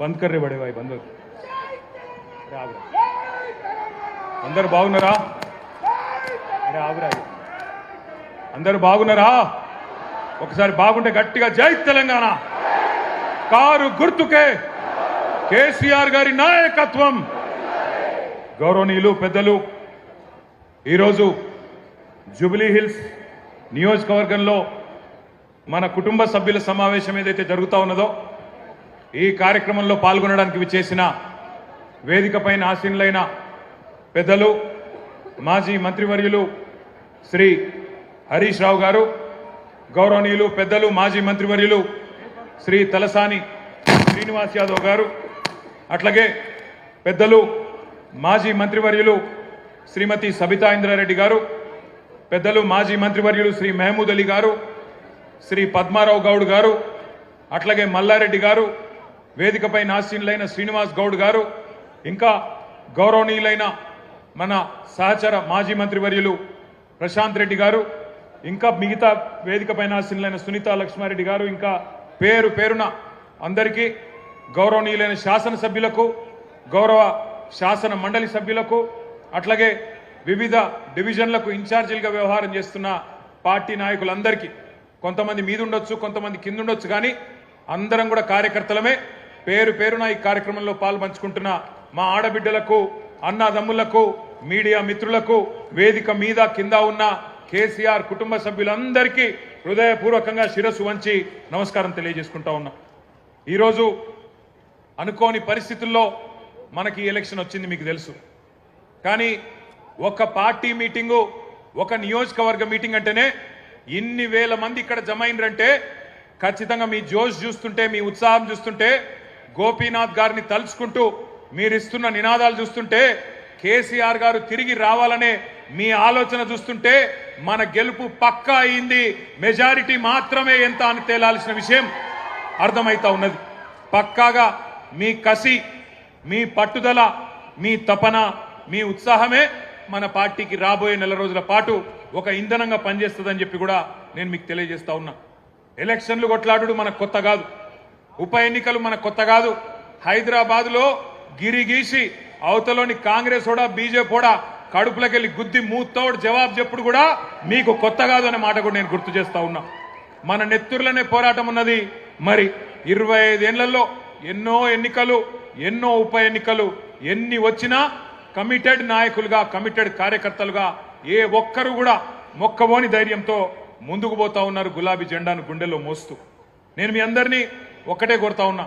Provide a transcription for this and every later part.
बंद कर रे बड़े भाई बंद अंदर बागुनारा अरे आगरा अंदर बागुनारा ఒకసారి బాగుంటే గట్టిగా జై తెలంగాణ కారు గుర్తుకే కేసీఆర్ గారి నాయకత్వం గౌరవనీయులు పెద్దలు ఈ రోజు జూబ్లీ హిల్స్ నియోజకవర్గంలో మన కుటుంబ సభ్యుల సమావేశం ఏదైతే జరుగుతా ఉన్నదో ఈ కార్యక్రమంలో పాల్గొనడానికి విచ్చేసిన వేదికపైన ఆసీనులైన పెద్దలు మాజీ మంత్రివర్యులు శ్రీ హరీష్ రావు గారు గౌరవనీయులు పెద్దలు మాజీ మంత్రివర్యులు శ్రీ తలసాని శ్రీనివాస్ యాదవ్ గారు అట్లాగే పెద్దలు మాజీ మంత్రివర్యులు శ్రీమతి సబితా ఇంద్రారెడ్డి గారు పెద్దలు మాజీ మంత్రివర్యులు శ్రీ మహమూద్ అలీ గారు శ్రీ పద్మారావు గౌడ్ గారు అట్లాగే మల్లారెడ్డి గారు వేదికపై ఆసీనులైన శ్రీనివాస్ గౌడ్ గారు ఇంకా గౌరవనీయులైన మన సహచర మాజీ మంత్రివర్యులు ప్రశాంత్ రెడ్డి గారు ఇంకా మిగతా వేదికపై ఆసీనులైన సునీత లక్ష్మారెడ్డి గారు ఇంకా పేరు పేరున అందరికీ గౌరవనీయులైన శాసనసభ్యులకు గౌరవ శాసన మండలి సభ్యులకు అట్లాగే వివిధ డివిజన్లకు ఇన్ఛార్జీలుగా వ్యవహారం చేస్తున్న పార్టీ నాయకులందరికీ కొంతమంది మీద ఉండొచ్చు కొంతమంది కింద ఉండొచ్చు కానీ అందరం కూడా కార్యకర్తలమే పేరు పేరున ఈ కార్యక్రమంలో పాల్పంచుకుంటున్న మా ఆడబిడ్డలకు అన్నదమ్ములకు మీడియా మిత్రులకు వేదిక మీద కింద ఉన్న కేసీఆర్ కుటుంబ సభ్యులందరికీ హృదయపూర్వకంగా శిరస్సు వంచి నమస్కారం తెలియజేసుకుంటా ఉన్నా ఈరోజు అనుకోని పరిస్థితుల్లో మనకి ఎలక్షన్ వచ్చింది మీకు తెలుసు కానీ ఒక పార్టీ మీటింగు ఒక నియోజకవర్గ మీటింగ్ అంటేనే ఇన్ని వేల మంది ఇక్కడ జమ అయినరంటే ఖచ్చితంగా మీ జోష్ చూస్తుంటే మీ ఉత్సాహం చూస్తుంటే గోపీనాథ్ గారిని తలుచుకుంటూ మీరు ఇస్తున్న నినాదాలు చూస్తుంటే కేసీఆర్ గారు తిరిగి రావాలనే మీ ఆలోచన చూస్తుంటే మన గెలుపు పక్కా అయింది మెజారిటీ మాత్రమే ఎంత అని తేలాల్సిన విషయం అర్థమైతా ఉన్నది పక్కాగా మీ కసి మీ పట్టుదల మీ తపన మీ ఉత్సాహమే మన పార్టీకి రాబోయే నెల రోజుల పాటు ఒక ఇంధనంగా పనిచేస్తుందని చెప్పి కూడా నేను మీకు తెలియజేస్తా ఉన్నా ఎలక్షన్లు కొట్లాడు మనకు కొత్త కాదు ఉప ఎన్నికలు మనకు కొత్త కాదు హైదరాబాద్లో గిరిగీసి అవతలోని కాంగ్రెస్ కూడా బీజేపీ కూడా కడుపులకెళ్ళి గుద్ది మూతోడు జవాబు చెప్పుడు కూడా మీకు కొత్త కాదు అనే మాట కూడా నేను గుర్తు చేస్తా ఉన్నా మన నెత్తుర్లనే పోరాటం ఉన్నది మరి 25 ఏళ్లలో ఎన్నో ఎన్నికలు ఎన్నో ఉప ఎన్నికలు ఎన్ని వచ్చినా కమిటెడ్ నాయకులుగా కమిటెడ్ కార్యకర్తలుగా ఏ ఒక్కరు కూడా మొక్కబోని ధైర్యంతో ముందుకు పోతా ఉన్నారు గులాబీ జెండాను గుండెల్లో మోస్తూ నేను మీ అందరినీ ఒక్కటే కోరుతా ఉన్నా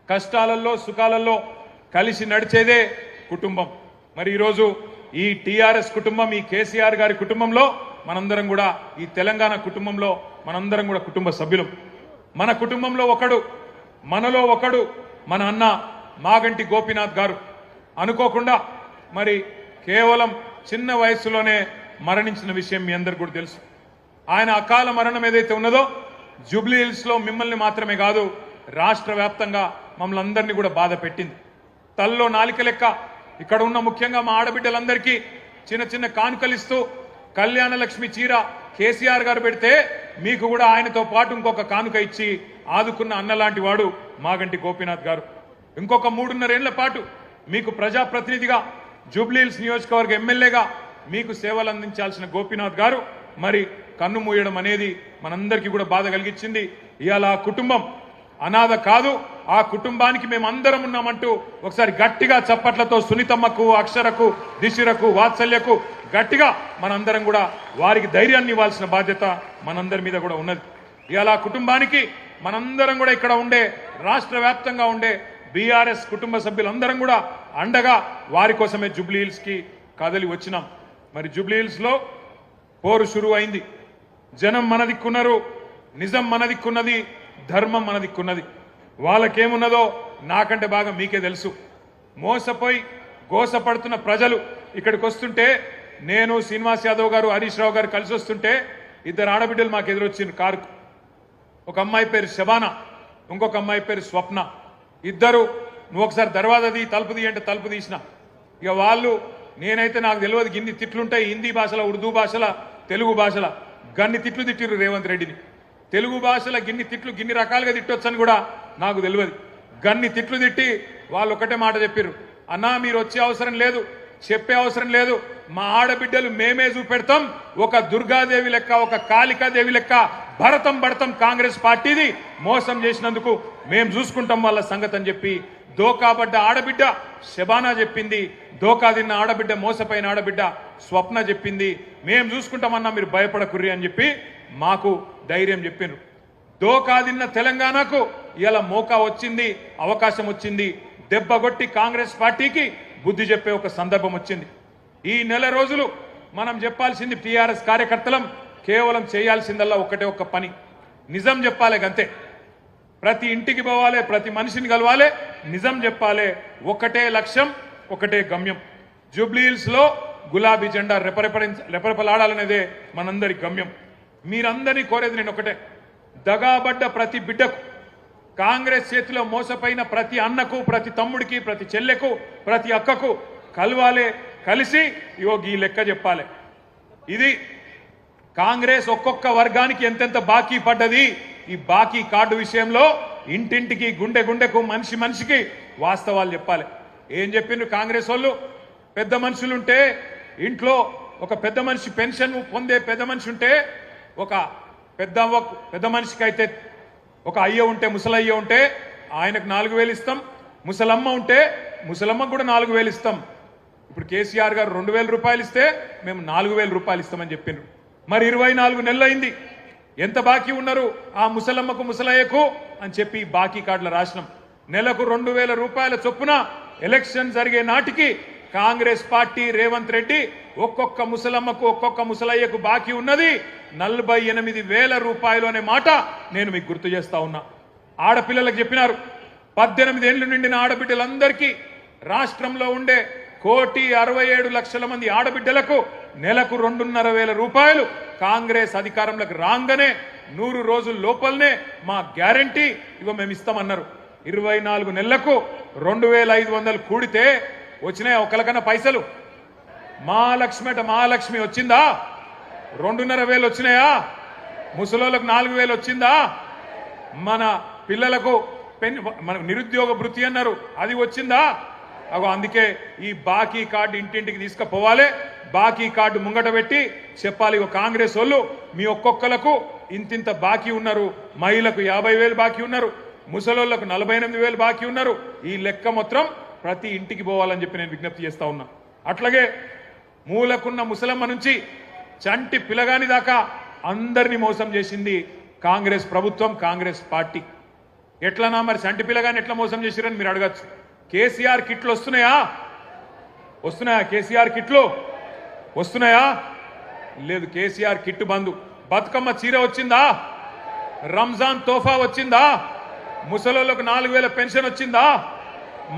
కష్టాలలో సుఖాలలో కలిసి నడిచేదే కుటుంబం మరి ఈరోజు ఈ టీఆర్ఎస్ కుటుంబం ఈ కేసీఆర్ గారి కుటుంబంలో మనందరం కూడా ఈ తెలంగాణ కుటుంబంలో మనందరం కూడా కుటుంబ సభ్యులం మన కుటుంబంలో ఒకడు మనలో ఒకడు మన అన్న మాగంటి గోపీనాథ్ గారు అనుకోకుండా మరి కేవలం చిన్న వయసులోనే మరణించిన విషయం మీ అందరికీ కూడా తెలుసు ఆయన అకాల మరణం ఏదైతే ఉన్నదో జూబ్లీ హిల్స్లో మిమ్మల్ని మాత్రమే కాదు రాష్ట్ర వ్యాప్తంగా మమ్మల్ని అందరినీ కూడా బాధ పెట్టింది తల్లో నాలిక లెక్క ఇక్కడ ఉన్న ముఖ్యంగా మా ఆడబిడ్డలందరికీ చిన్న చిన్న కానుకలిస్తూ కళ్యాణ లక్ష్మి చీర కేసీఆర్ గారు పెడితే మీకు కూడా ఆయనతో పాటు ఇంకొక కానుక ఇచ్చి ఆదుకున్న అన్నలాంటి వాడు మాగంటి గోపీనాథ్ గారు ఇంకొక 3.5 ఏళ్ల పాటు మీకు ప్రజాప్రతినిధిగా జూబ్లీ హిల్స్ నియోజకవర్గ ఎమ్మెల్యేగా మీకు సేవలు అందించాల్సిన గోపీనాథ్ గారు మరి కన్ను మూయడం అనేది మనందరికీ కూడా బాధ కలిగించింది ఇవాళ ఆ కుటుంబం అనాథ కాదు ఆ కుటుంబానికి మేము అందరం ఉన్నామంటూ ఒకసారి గట్టిగా చప్పట్లతో సునీతమ్మకు అక్షరకు దిశిరకు వాత్సల్యకు గట్టిగా మనందరం కూడా వారికి ధైర్యాన్ని ఇవ్వాల్సిన బాధ్యత మనందరి మీద కూడా ఉన్నది ఇవాళ ఆ కుటుంబానికి మనందరం కూడా ఇక్కడ ఉండే రాష్ట్ర వ్యాప్తంగా ఉండే బీఆర్ఎస్ కుటుంబ సభ్యులందరం కూడా అండగా వారి కోసమే జూబ్లీ హిల్స్కి కదలి వచ్చినాం మరి జూబ్లీ హిల్స్లో పోరు షురు అయింది జనం మన దిక్కున్నారు నిజం మన దిక్కున్నది ధర్మం మన దిక్కున్నది వాళ్ళకేమున్నదో నాకంటే బాగా మీకే తెలుసు మోసపోయి గోసపడుతున్న ప్రజలు ఇక్కడికి వస్తుంటే నేను శ్రీనివాస్ యాదవ్ గారు హరీష్ రావు గారు కలిసి వస్తుంటే 2 ఆడబిడ్డలు మాకు ఎదురొచ్చిన కారుకు ఒక అమ్మాయి పేరు శబానా ఇంకొక అమ్మాయి పేరు స్వప్న ఇద్దరు నువ్వు ఒకసారి దర్వాజా తీ తలుపు తీ అంటే తలుపు తీసిన ఇక వాళ్ళు నేనైతే నాకు తెలియదు గిన్ని తిట్లుంటాయి హిందీ భాషల ఉర్దూ భాషల తెలుగు భాషల గన్ని తిట్లు తిట్టిరు రేవంత్ రెడ్డిని తెలుగు భాషల గిన్ని తిట్లు గిన్ని రకాలుగా తిట్టొచ్చని కూడా నాకు తెలియదు గన్ని తిట్లు తిట్టి వాళ్ళు ఒకటే మాట చెప్పారు, అన్నా మీరు వచ్చే అవసరం లేదు, చెప్పే అవసరం లేదు, మా ఆడబిడ్డలు మేమే చూపెడతాం, ఒక దుర్గాదేవి లెక్క ఒక కాళికాదేవి లెక్క భరతం భరతం కాంగ్రెస్ పార్టీది, మోసం చేసినందుకు మేము చూసుకుంటాం వాళ్ళ సంగతి అని చెప్పి దోకాబడ్డ ఆడబిడ్డ శబానా చెప్పింది, దోకా తిన్న ఆడబిడ్డ మోసపోయిన ఆడబిడ్డ స్వప్న చెప్పింది, మేము చూసుకుంటామన్నా మీరు భయపడకుర్రి అని చెప్పి మాకు ధైర్యం చెప్పిండ్రు. దోకా తిన్న తెలంగాణకు ఇలా మోకా వచ్చింది, అవకాశం వచ్చింది, దెబ్బగొట్టి కాంగ్రెస్ పార్టీకి బుద్ధి చెప్పే ఒక సందర్భం వచ్చింది. ఈ నెల రోజులు మనం చెప్పాల్సింది టీఆర్ఎస్ కార్యకర్తలం కేవలం చేయాల్సిందల్లా ఒకటే ఒక్క పని, నిజం చెప్పాలి గంతే. ప్రతి ఇంటికి పోవాలి, ప్రతి మనిషిని కలవాలి, నిజం చెప్పాలి. ఒకటే లక్ష్యం, ఒకటే గమ్యం. జూబ్లీహిల్స్ లో గులాబీ జెండా రెపరెపలాడాలనేదే మనందరి గమ్యం. మీరందరినీ కోరేది నేను ఒకటే, దగాబడ్డ ప్రతి బిడ్డకు, కాంగ్రెస్ చేతిలో మోసపోయిన ప్రతి అన్నకు, ప్రతి తమ్ముడికి, ప్రతి చెల్లెకు, ప్రతి అక్కకు కలవాలి, కలిసి ఈ లెక్క చెప్పాలి. ఇది కాంగ్రెస్ ఒక్కొక్క వర్గానికి ఎంతెంత బాకీ పడ్డది, ఈ బాకీ కార్డు విషయంలో ఇంటింటికి, గుండె గుండెకు, మనిషి మనిషికి వాస్తవాలు చెప్పాలి. ఏం చెప్పిండ్రు కాంగ్రెస్ వాళ్ళు, పెద్ద మనుషులుంటే ఇంట్లో ఒక పెద్ద మనిషి పెన్షన్ పొందే పెద్ద మనిషి ఉంటే, ఒక పెద్ద మనిషికి అయితే ఒక అయ్య ఉంటే, ముసలయ్య ఉంటే ఆయనకు 4,000 ఇస్తాం, ముసలమ్మ ఉంటే ముసలమ్మకు కూడా 4,000 ఇస్తాం. ఇప్పుడు కేసీఆర్ గారు 2,000 రూపాయలు ఇస్తే మేము 4,000 రూపాయలు ఇస్తామని చెప్పిండ్రు. మరి 24 నెలలు అయింది, ఎంత బాకీ ఉన్నారు ఆ ముసలమ్మకు ముసలయ్యకు అని చెప్పి బాకీ కార్డుల రాసినాం. నెలకు 2,000 రూపాయల చొప్పున ఎలక్షన్ జరిగే నాటికి కాంగ్రెస్ పార్టీ రేవంత్ రెడ్డి ఒక్కొక్క ముసలమ్మకు ఒక్కొక్క ముసలయ్యకు బాకీ ఉన్నది 48,000 రూపాయలు అనే మాట నేను మీకు గుర్తు చేస్తా ఉన్నా. ఆడపిల్లలకు చెప్పినారు, 18 ఏళ్లు నిండిన ఆడబిడ్డలందరికీ రాష్ట్రంలో ఉండే 1,67,00,000 మంది ఆడబిడ్డలకు నెలకు 2,500 రూపాయలు కాంగ్రెస్ అధికారంలోకి రాగానే 100 రోజుల లోపలనే మా గ్యారంటీ ఇవ మేము ఇస్తామన్నారు. 24 నెలలకు 2,500 కూడితే వచ్చినాయా ఒకరికన్నా పైసలు? మహాలక్ష్మి వచ్చిందా? 2,500 వచ్చినాయా? ముసలోళ్ళకు 4,000 వచ్చిందా? మన పిల్లలకు మన నిరుద్యోగ భృతి అన్నారు, అది వచ్చిందా? అందుకే ఈ బాకీ కార్డు ఇంటింటికి తీసుకుపోవాలి, బాకీ కార్డు ముంగట పెట్టి చెప్పాలి, కాంగ్రెస్ వాళ్ళు మీ ఒక్కొక్కలకు ఇంతింత బాకీ ఉన్నారు, మహిళలకు 50,000 బాకీ ఉన్నారు, ముసలోళ్లకు 48,000 బాకీ ఉన్నారు, ఈ లెక్క మొత్తం ప్రతి ఇంటికి పోవాలని చెప్పి నేను విజ్ఞప్తి చేస్తా ఉన్నా. అట్లాగే మూలకున్న ముసలమ్మ నుంచి చంటి పిల్లగాని దాకా అందరినీ మోసం చేసింది కాంగ్రెస్ ప్రభుత్వం, కాంగ్రెస్ పార్టీ. ఎట్లనా మరి చంటి పిల్లగాని ఎట్లా మోసం చేసిరని మీరు అడగచ్చు. కేసీఆర్ కిట్లు వస్తున్నాయా? కేసీఆర్ కిట్లు వస్తున్నాయా? లేదు, కేసీఆర్ కిట్టు బంధు. బతుకమ్మ చీర వచ్చిందా? రంజాన్ తోఫా వచ్చిందా? ముసలోళ్లకు 4,000 పెన్షన్ వచ్చిందా?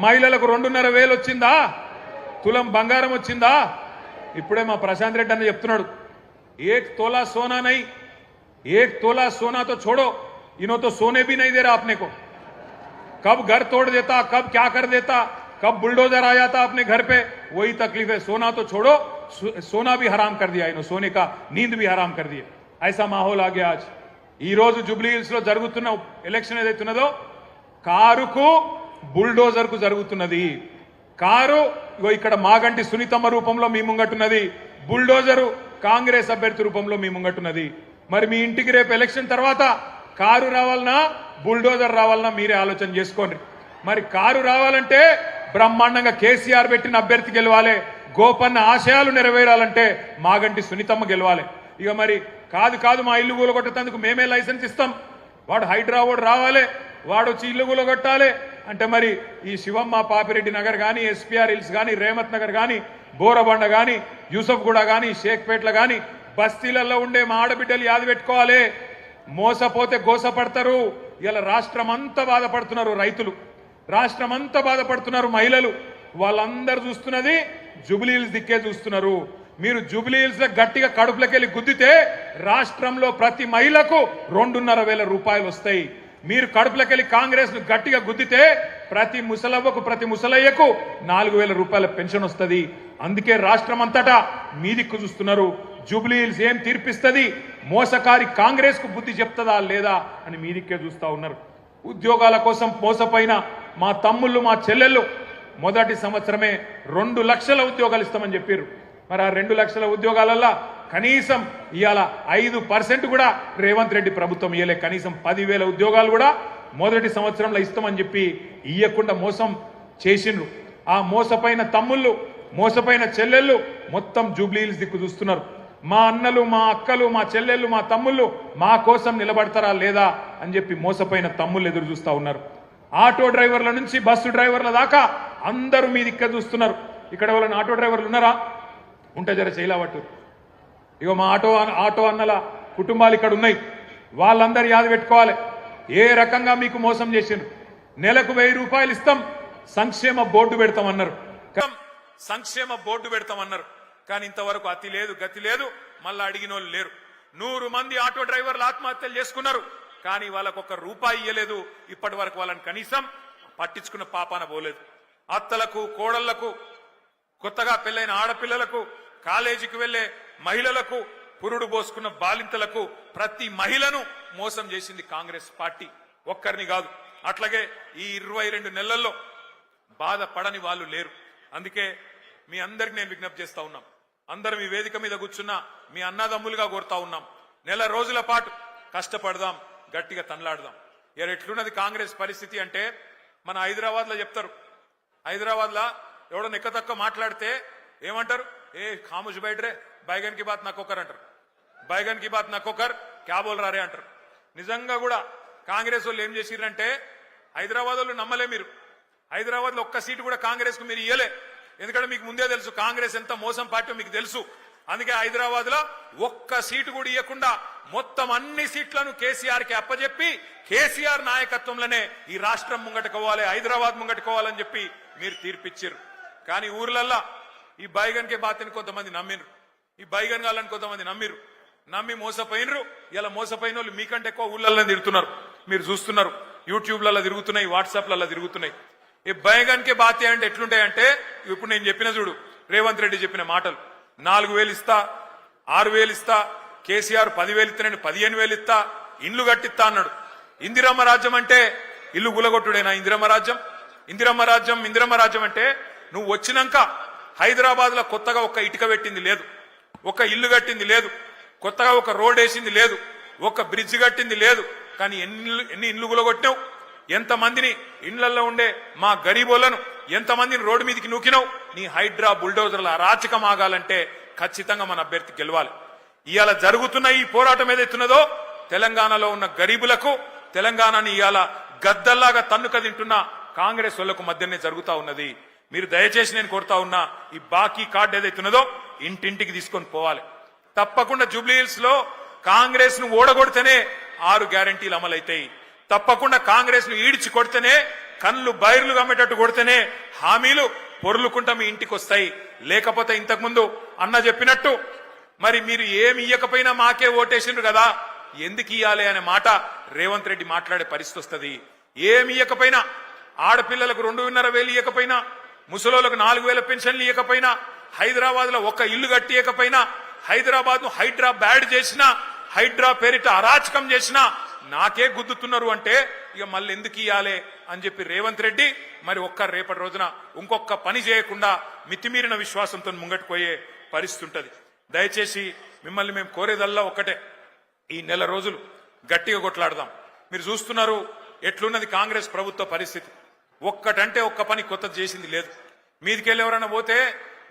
మహిళలకు 2,500 వచ్చిందా? తులం బంగారం వచ్చిందా? ఇప్పుడే మా ప్రశాంత్ రెడ్డి అన్న చెప్తున్నాడు, 1 तोला सोना नहीं, 1 तोला सोना तो छोड़ो, इन्हों तो सोने भी नहीं दे रहा अपने को. कब घर तोड़ देता, कब क्या कर देता, कब बुलडोजर आ जाता अपने घर पे, वही तकलीफ है. सोना तो छोड़ो, सोना भी हराम कर दिया इन्हों, सोने का नींद भी हराम कर दिया. ऐसा माहौल आ गया आज. ఈ రోజు జూబ్లీ హిల్స్ లో జరుగుతున్న ఎలక్షన్ ఏదైతున్నదో కారుకు బుల్డోజర్ కు జరుగుతున్నది. కారు ఇక్కడ మాగంటి సునీతమ్మ రూపంలో మీ ముంగట్టున్నది, బుల్డోజరు కాంగ్రెస్ అభ్యర్థి రూపంలో మీ ముంగట్టున్నది. మరి మీ ఇంటికి రేపు ఎలక్షన్ తర్వాత కారు రావాలన్నా బుల్డోజర్ రావాలన్నా మీరే ఆలోచన చేసుకోండి. మరి కారు రావాలంటే బ్రహ్మాండంగా కేసీఆర్ పెట్టిన అభ్యర్థి గెలవాలి, గోపన్న ఆశయాలు నెరవేరాలంటే మాగంటి సునీతమ్మ గెలవాలి. ఇక మరి కాదు మా ఇల్లు కూలగొట్టేందుకు మేమే లైసెన్స్ ఇస్తాం, వాడు హైదరాబాద్ రావాలి, వాడు వచ్చి ఇల్లు కూలగొట్టాలి అంటే మరి ఈ శివమ్మ పాపిరెడ్డి నగర్ కానీ, ఎస్పీఆర్ హిల్స్ కానీ, రేమత్ నగర్ కానీ, బోరబండ కానీ, యూసఫ్గూడ కానీ, షేక్పేట్ల కానీ బస్తీలలో ఉండే మా ఆడబిడ్డలు యాది పెట్టుకోవాలి. మోసపోతే గోసపడతారు. ఇలా రాష్ట్రం అంతా బాధపడుతున్నారు రైతులు, రాష్ట్రం అంతా బాధపడుతున్నారు మహిళలు, వాళ్ళందరూ చూస్తున్నది జూబ్లీ హిల్స్ దిక్కే చూస్తున్నారు. మీరు జూబ్లీ హిల్స్ లో గట్టిగా కడుపులకెళ్ళి గుద్దితే రాష్ట్రంలో ప్రతి మహిళకు 2,500 రూపాయలు వస్తాయి. మీరు కడుపులకెళ్ళి కాంగ్రెస్ ను గట్టిగా గుద్దితే ప్రతి ముసలవ్వకు, ప్రతి ముసలయ్యకు 4,000 రూపాయల పెన్షన్ వస్తుంది. అందుకే రాష్ట్రం అంతటా మీ దిక్కు చూస్తున్నారు. జూబ్లీ హిల్స్ ఏం తీర్పిస్తుంది, మోసకారి కాంగ్రెస్ కు బుద్ధి చెప్తుందా లేదా అని మీ దిక్కే చూస్తా ఉన్నారు. ఉద్యోగాల కోసం మోసపోయిన మా తమ్ముళ్ళు మా చెల్లెళ్ళు మొదటి సంవత్సరమే 2 లక్షల ఉద్యోగాలు ఇస్తామని చెప్పారు. మరి ఆ 2 లక్షల ఉద్యోగాలల్లో కనీసం ఇవాళ 5% కూడా రేవంత్ రెడ్డి ప్రభుత్వం ఇయ్యలే. కనీసం 10,000 ఉద్యోగాలు కూడా మొదటి సంవత్సరంలో ఇస్తామని చెప్పి ఇయ్యకుండా మోసం చేసిండ్రు. ఆ మోసపైన తమ్ముళ్ళు మోసపైన చెల్లెళ్ళు మొత్తం జూబ్లీ హిల్స్ దిక్కు చూస్తున్నారు. మా అన్నలు మా అక్కలు మా చెల్లెళ్ళు మా తమ్ముళ్ళు మా కోసం నిలబడతారా లేదా అని చెప్పి మోసపైన తమ్ముళ్ళు ఎదురు చూస్తా ఉన్నారు. ఆటో డ్రైవర్ల నుంచి బస్సు డ్రైవర్ల దాకా అందరూ మీ దిక్క చూస్తున్నారు. ఇక్కడ వాళ్ళని ఆటో డ్రైవర్లు ఉన్నారా? ఉంటే జర చేయలేవట్టు. ఇగో మా ఆటో అన్నల కుటుంబాలు ఇక్కడ ఉన్నాయి. వాళ్ళందరూ యాద పెట్టుకోవాలి ఏ రకంగా మీకు మోసం చేసిండ్రు. నెలకు 1000 రూపాయలు ఇస్తాం, సంక్షేమ బోర్డు పెడతామన్నారు. సంక్షేమ బోర్డు పెడతామన్నారు. కానీ ఇంతవరకు అతి లేదు గతి లేదు. మళ్ళా అడిగిన వాళ్ళు లేరు. 100 మంది ఆటో డ్రైవర్లు ఆత్మహత్యలు చేసుకున్నారు. కానీ వాళ్ళకు ఒక్క రూపాయి ఇయ్యలేదు. ఇప్పటి వరకు వాళ్ళని కనీసం పట్టించుకున్న పాపాన పోలేదు. అత్తలకు కోడళ్లకు కొత్తగా పెళ్లైన ఆడపిల్లలకు కాలేజీకి వెళ్లే మహిళలకు పురుడు పోసుకున్న బాలింతలకు ప్రతి మహిళను మోసం చేసింది కాంగ్రెస్ పార్టీ. ఒక్కరిని కాదు. అట్లాగే ఈ 22 నెలల్లో బాధపడని వాళ్ళు లేరు. అందుకే మీ అందరికి నేను విజ్ఞప్తి చేస్తా ఉన్నాం. అందరం ఈ వేదిక మీద కూర్చున్నా మీ అన్నదమ్ములుగా కోరుతా ఉన్నాం. నెల రోజుల పాటు కష్టపడదాం, గట్టిగా తనలాడదాం. ఎట్లున్నది కాంగ్రెస్ పరిస్థితి అంటే మన హైదరాబాద్ లో చెప్తారు. హైదరాబాద్ లో ఎవడో నెక్కతక్క మాట్లాడితే ఏమంటారు? ఏ ఖాముష్ బయటరే బైగన్ కి బాత్ నక్కొకర్ అంటారు. బైగన్ కి బాత్ నక్కొకర్ క్యా బోల్ రారే అంటారు. నిజంగా కూడా కాంగ్రెస్ వాళ్ళు ఏం చేసిరంటే హైదరాబాద్ వాళ్ళు నమ్మలే. మీరు హైదరాబాద్ లో ఒక్క సీటు కూడా కాంగ్రెస్ కు మీరు ఇయ్యలే. ఎందుకంటే మీకు ముందే తెలుసు కాంగ్రెస్ ఎంత మోసం పార్టీ మీకు తెలుసు. అందుకే హైదరాబాద్ లో ఒక్క సీటు కూడా ఇవ్వకుండా మొత్తం అన్ని సీట్లను కేసీఆర్ కి అప్పచెప్పి కేసీఆర్ నాయకత్వంలోనే ఈ రాష్ట్రం ముంగట్టుకోవాలి, హైదరాబాద్ ముంగట్టుకోవాలని చెప్పి మీరు తీర్పిచ్చారు. కానీ ఊర్లల్లా ఈ బైగన్ కే బాతని కొంతమంది నమ్మినరు, ఈ బైగన్ గాలని కొంతమంది నమ్మి మోసపోయినరు. ఇలా మోసపోయిన వాళ్ళు మీకంటే ఎక్కువ ఊళ్ళల్లో తిరుగుతున్నారు. మీరు చూస్తున్నారు, యూట్యూబ్లలో తిరుగుతున్నాయి, వాట్సాప్లలో తిరుగుతున్నాయి. ఈ బైగన్ కే బాతే అంటే ఎట్లుంటాయంటే ఇప్పుడు నేను చెప్పిన చూడు, రేవంత్ రెడ్డి చెప్పిన మాటలు 4,000 ఇస్తా, 6,000 ఇస్తా, కేసీఆర్ 10,000 ఇస్తానని 15,000 ఇస్తా, ఇండ్లు కట్టిస్తా అన్నాడు. ఇందిరమ్మ రాజ్యం అంటే ఇల్లు గులగొట్టుడేనా? ఇందిరమ్మ రాజ్యం అంటే నువ్వు వచ్చినాక హైదరాబాద్ లో కొత్తగా ఒక్క ఇటుక పెట్టింది లేదు, ఒక ఇల్లు కట్టింది లేదు, కొత్తగా ఒక రోడ్ వేసింది లేదు, ఒక బ్రిడ్జ్ కట్టింది లేదు. కానీ ఎన్ని ఇండ్లు గులగొట్టినావు? ఎంతమందిని ఇండ్లలో ఉండే మా గరీబోళ్లను ఎంతమందిని రోడ్డు మీదకి నూకినావు? నీ హైడ్రా బుల్డోజర్ల అరాచకం ఆగాలంటే ఖచ్చితంగా మన అభ్యర్థి గెలవాలి. ఇవాళ జరుగుతున్న ఈ పోరాటం ఏదైతున్నదో తెలంగాణలో ఉన్న గరీబులకు, తెలంగాణని ఇవాళ గద్దల్లాగా తన్నుక తింటున్న కాంగ్రెస్ వాళ్లకు మధ్యనే జరుగుతా ఉన్నది. మీరు దయచేసి నేను కోరుతా ఉన్నా, ఈ బాకీ కార్డు ఏదైతున్నదో ఇంటింటికి తీసుకొని పోవాలి. తప్పకుండా జూబ్లీ హిల్స్ లో కాంగ్రెస్ ను ఓడగొడితేనే 6 గ్యారంటీలు అమలైతాయి. తప్పకుండా కాంగ్రెస్ ను ఈడ్చి కొడితేనే, కళ్ళు బైర్లు గమ్మేటట్టు కొడితేనే హామీలు పొర్లుకుంటా మీ ఇంటికి వస్తాయి. లేకపోతే ఇంతకుముందు అన్న చెప్పినట్టు మరి మీరు ఏమి ఇయ్యకపోయినా మాకే ఓటేసిండ్రు కదా, ఎందుకు ఇయ్యాలి అనే మాట రేవంత్ రెడ్డి మాట్లాడే పరిస్థితి వస్తుంది. ఏమి ఇయ్యకపోయినా, ఆడపిల్లలకు 2,500 ఇయ్యకపోయినా, ముసలోళ్లకు 4,000 పెన్షన్లు ఇయ్యకపోయినా, హైదరాబాద్ లో ఒక్క ఇల్లు కట్టియకపోయినా, హైదరాబాద్ ను హైడ్రా బ్యాడ్ చేసినా, హైడ్రా పేరిట అరాచకం చేసినా నాకే గుద్దుతున్నారు అంటే ఇక మళ్ళీ ఎందుకు ఇయ్యాలి అని చెప్పి రేవంత్ రెడ్డి మరి రేపటి రోజున ఇంకొక పని చేయకుండా మితిమీరిన విశ్వాసంతో ముంగట్టుపోయే పరిస్థితి ఉంటది. దయచేసి మిమ్మల్ని మేము కోరేదల్లా ఒక్కటే, ఈ నెల రోజులు గట్టిగా కొట్లాడదాం. మీరు చూస్తున్నారు ఎట్లున్నది కాంగ్రెస్ ప్రభుత్వ పరిస్థితి. ఒక్కటంటే ఒక్క పని కొత్తది చేసింది లేదు. మీదికెళ్ళి ఎవరైనా పోతే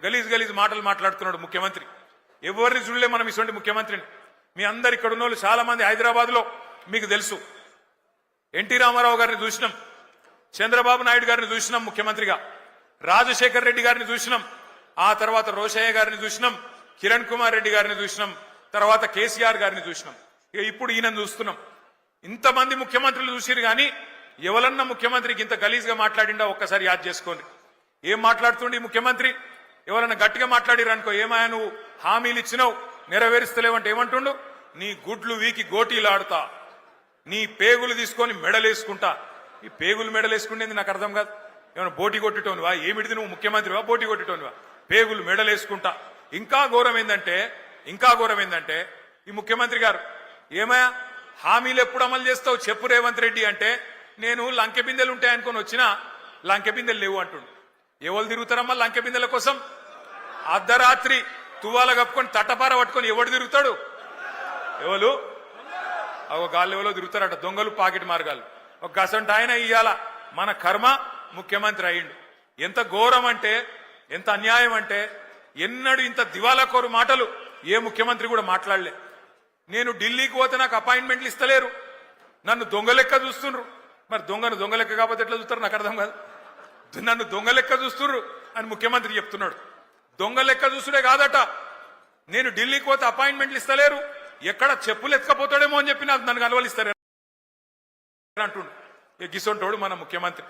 గలీజ్ మాటలు మాట్లాడుతున్నాడు ముఖ్యమంత్రి. ఎవరిని చూడలే మనం ఇటువంటి ముఖ్యమంత్రిని. మీ అందరు ఇక్కడ ఉన్న వాళ్ళు చాలా మంది హైదరాబాద్ లో మీకు తెలుసు, ఎన్టీ రామారావు గారిని చూసినాం, చంద్రబాబు నాయుడు గారిని చూసినాం ముఖ్యమంత్రిగా, రాజశేఖర్ రెడ్డి గారిని చూసినాం, ఆ తర్వాత రోషయ్య గారిని చూసినాం, కిరణ్ కుమార్ రెడ్డి గారిని చూసినాం, తర్వాత కేసీఆర్ గారిని చూసినాం. ఇక ఇప్పుడు ఈయన చూస్తున్నాం. ఇంతమంది ముఖ్యమంత్రులు చూసిరు కానీ ఎవరన్నా ముఖ్యమంత్రికి ఇంత గలీజ్గా మాట్లాడిండా ఒక్కసారి యాద్ చేసుకోండి. ఏం మాట్లాడుతుండే ముఖ్యమంత్రి? ఎవరన్నా గట్టిగా మాట్లాడిరనుకో, ఏమాయా నువ్వు హామీలు ఇచ్చినావు నెరవేరుస్తలేవంటే ఏమంటుండు? నీ గుడ్లు వీకి గోటీలాడుతా, నీ పేగులు తీసుకొని మెడలేసుకుంటా. ఈ పేగులు మెడలేసుకునేది నాకు అర్థం కాదు. ఏమైనా బోటి కొట్టేటోనివా? ఏమిటిది నువ్వు ముఖ్యమంత్రివా? బోటి కొట్టేటోనివా? పేగులు మెడలేసుకుంటా. ఇంకా ఘోరం ఏందంటే ఈ ముఖ్యమంత్రి గారు ఏమయ్యా హామీలు ఎప్పుడు అమలు చేస్తావు చెప్పు రేవంత్ రెడ్డి అంటే, నేను లంకె బిందెలు ఉంటాయనుకొని వచ్చినా లంకె బిందెలు లేవు అంటుండు. ఎవరు తిరుగుతారమ్మా లంకె బిందెల కోసం? అర్ధరాత్రి తువ్వాల కప్పుకొని తట్టపార పట్టుకొని ఎవడు తిరుగుతాడు? ఎవరు గాళ్ళు ఎవరో తిరుగుతారట, దొంగలు పాకెట్ మార్గాలు. ఒక గసంట ఆయన ఇయ్యాల మన కర్మ ముఖ్యమంత్రి అయ్యిండు. ఎంత ఘోరం అంటే, ఎంత అన్యాయం అంటే, ఎన్నడూ ఇంత దివాలాకోరు మాటలు ఏ ముఖ్యమంత్రి కూడా మాట్లాడలే. నేను ఢిల్లీకి పోతే నాకు అపాయింట్మెంట్లు ఇస్తలేరు, నన్ను దొంగ లెక్క చూస్తుండ్రు. మరి దొంగ లెక్క కాకపోతే ఎట్లా చూస్తారు నాకు అర్థం కాదు. నన్ను దొంగ లెక్క చూస్తుర్రు అని ముఖ్యమంత్రి చెప్తున్నాడు. దొంగ లెక్క చూసుడే కాదట, నేను ఢిల్లీకి పోతే అపాయింట్మెంట్లు ఇస్తలేరు, ఎక్కడ చెప్పులు ఎత్తుకపోతాడేమో అని చెప్పి నన్ను కలవలిస్తారు అంటుండు. గిసొంటోడు మన ముఖ్యమంత్రి.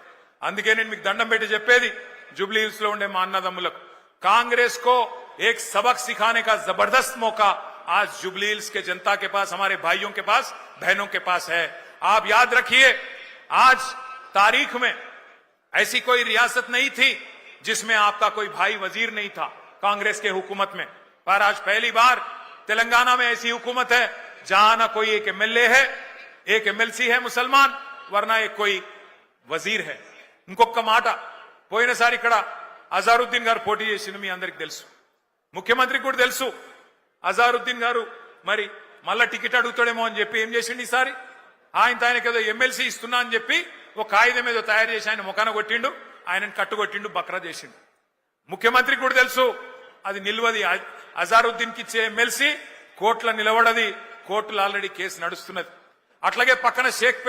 అందుకే నేను మీకు దండం పెట్టి చెప్పేది జూబ్లీ హిల్స్ లో ఉండే మా అన్నదమ్ములకు, कांग्रेस को एक सबक सिखाने का जबरदस्त मौका आज जुबली हिल्स के जनता के पास, हमारे भाइयों के पास, बहनों के पास है. आप याद रखिए, आज तारीख में ऐसी कोई रियासत नहीं थी जिसमें आपका कोई भाई वजीर नहीं था कांग्रेस के हुकूमत में, पर आज पहली बार तेलंगाना में ऐसी हुकूमत है जहां ना कोई एक एमएलए है, एक एमएलसी है मुसलमान, वरना एक कोई वजीर है. ఇంకొక మాట, పోయినసారి ఇక్కడ అజారుద్దీన్ గారు పోటీ చేసింది మీ అందరికి తెలుసు, ముఖ్యమంత్రికి కూడా తెలుసు. అజారుద్దీన్ గారు మరి మళ్ళా టికెట్ అడుగుతాడేమో అని చెప్పి ఏం చేసిండు ఈసారి, ఆయనకి ఏదో ఎమ్మెల్సీ ఇస్తున్నా అని చెప్పి ఒక కాగితం ఏదో తయారు చేసి ఆయన ముఖాన కొట్టిండు, ఆయనను కట్టుకొట్టిండు, బక్రా చేసిండు. ముఖ్యమంత్రికి కూడా తెలుసు అది నిల్వది, అజారుద్దీన్ కి ఇచ్చే ఎమ్మెల్సీ కోర్టులో నిలబడది, కోర్టులో ఆల్రెడీ కేసు నడుస్తున్నది. అట్లాగే పక్కన షేక్పేట